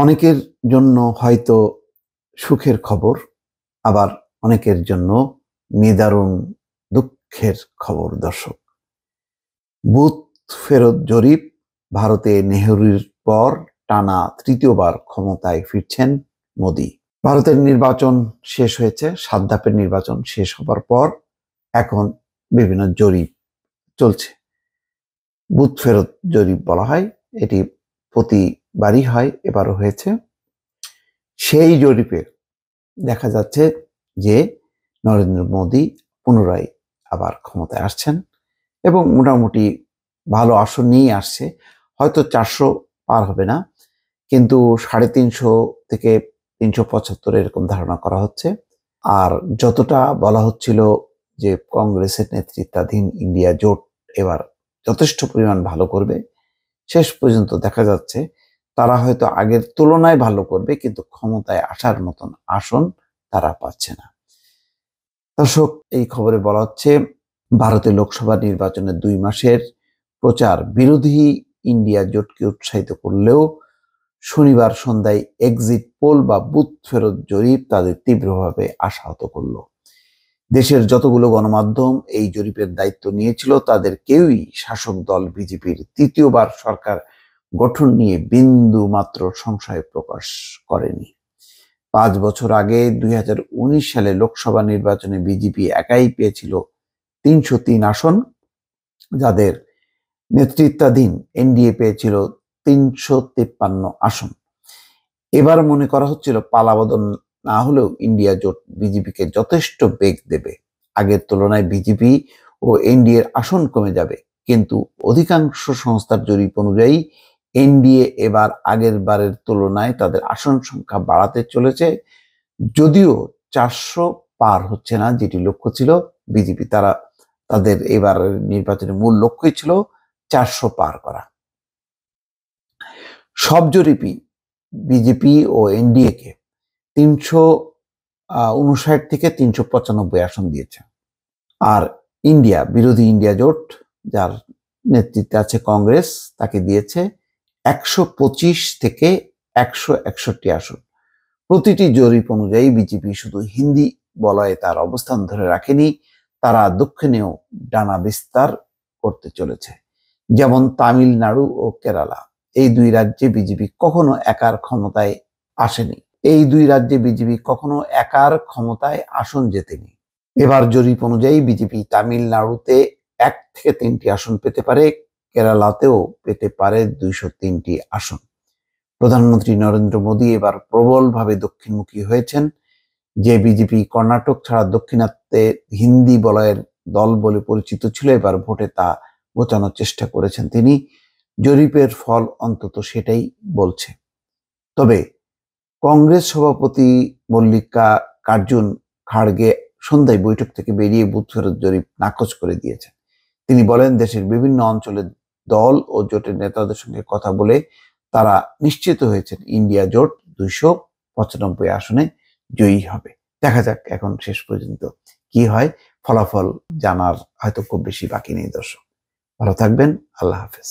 অনেকের জন্য হয়তো সুখের খবর, আবার অনেকের জন্য নিদারুণ দুঃখের খবর। দর্শক, বুথ ফেরত জরিপ, ভারতে নেহরুর পর টানা তৃতীয়বার ক্ষমতায় ফিরছেন মোদি। ভারতের নির্বাচন শেষ হয়েছে, 7 ধাপের নির্বাচন শেষ হবার পর এখন বিভিন্ন জরিপ চলছে। বুথ ফেরত জরিপ বলা হয়, এটি প্রতিবারই হয়, এবারও হয়েছে। সেই জরিপে দেখা যাচ্ছে যে নরেন্দ্র মোদি পুনরায় আবার ক্ষমতায় আসছেন এবং মোটামুটি ভালো আসন নিয়েই আসছে। হয়তো 400 পার হবে না, কিন্তু 350 থেকে 375 এরকম ধারণা করা হচ্ছে। আর যতটা বলা হচ্ছিল যে কংগ্রেসের নেতৃত্বাধীন ইন্ডিয়া জোট এবার যথেষ্ট পরিমাণ ভালো করবে, শেষ পর্যন্ত দেখা যাচ্ছে তারা হয়তো আগের তুলনায় ভালো করবে, কিন্তু ক্ষমতায় আসার মতন আসন তারা পাচ্ছে না। দর্শক, এই খবরে বলা হচ্ছে ভারতের লোকসভা নির্বাচনের 2 মাসের প্রচার বিরোধী ইন্ডিয়া জোটকে উৎসাহিত করলেও শনিবার সন্ধ্যায় এক্সিট পোল বা বুথ ফেরত জরিপ তাদের তীব্রভাবে আশাহত করল। দেশের যতগুলো গণমাধ্যম এই জরিপের দায়িত্ব নিয়েছিল, তাদের কেউই শাসক দল বিজেপির তৃতীয়বার সরকার গঠন নিয়ে বিন্দু মাত্র সংশয় প্রকাশ করেনি। 5 বছর আগে 2019 সালে লোকসভা নির্বাচনে বিজেপি একাই পেয়েছিল 303 আসন, যাদের নেতৃত্বাধীন এনডিএ পেয়েছিল 353 আসন। এবার মনে করা হচ্ছিল পালাবদল না হলেও ইন্ডিয়া জোট বিজেপিকে যথেষ্ট বেগ দেবে, আগের তুলনায় বিজেপি ও এনডিএর আসন কমে যাবে। কিন্তু অধিকাংশ সংস্থার জরিপ অনুযায়ী এনডিএ এবার আগের বারের তুলনায় তাদের আসন সংখ্যা বাড়াতে চলেছে, যদিও 400 পার হচ্ছে না, যেটি লক্ষ্য ছিল বিজেপি। তাদের এবার নির্বাচনের মূল লক্ষ্যই ছিল 400 পার করা। সব জরিপই বিজেপি ও এনডিএ কে 359 থেকে 395 আসন দিয়েছে। আর বিরোধী ইন্ডিয়া জোট, যার নেতৃত্বে আছে কংগ্রেস, তাকে দিয়েছে 125 থেকে 161 আসন। প্রতিটি জরিপ অনুযায়ী বিজেপি শুধু হিন্দি বলয়ে তার অবস্থান ধরে রাখেনি, তারা দক্ষিণেও ডানা বিস্তার করতে চলেছে। যেমন তামিলনাড়ু ও কেরালা, এই 2 রাজ্যে বিজেপি কখনো একার ক্ষমতায় আসেনি। এই 2 রাজ্যে বিজেপি কখনো একার ক্ষমতায় আসন জেতেনি। এবার জরিপ অনুযায়ী বিজেপি তামিলনাড়ুতে 1 থেকে 3টি আসন পেতে পারে, কেরালাতেও পেতে পারে 203টি আসন। প্রধানমন্ত্রী নরেন্দ্র মোদী এবার প্রবলভাবে দক্ষিণমুখী হয়েছেন। যে বিজেপি কর্ণাটক ছাড়া দক্ষিণাত্যে হিন্দি বলয়ের দল বলে পরিচিত ছিল, এবার ভোটে তা বোঝানোর চেষ্টা করেছেন তিনি। জরিপের ফল অন্তত সেটাই বলছে। তবে কংগ্রেস সভাপতি মল্লিকার্জুন খাড়গে সন্ধ্যায় বৈঠক থেকে বেরিয়ে বুথ ফেরত জরিপ নাকচ করে দিয়েছেন। তিনি বলেন, দেশের বিভিন্ন অঞ্চলের দল ও জোটের নেতাদের সঙ্গে কথা বলে তারা নিশ্চিত হয়েছেন ইন্ডিয়া জোট 295 আসনে জয়ী হবে। দেখা যাক এখন শেষ পর্যন্ত কি হয়, ফলাফল জানার হয়তো খুব বেশি বাকি নেই। দর্শক, ভালো থাকবেন। আল্লাহ হাফেজ।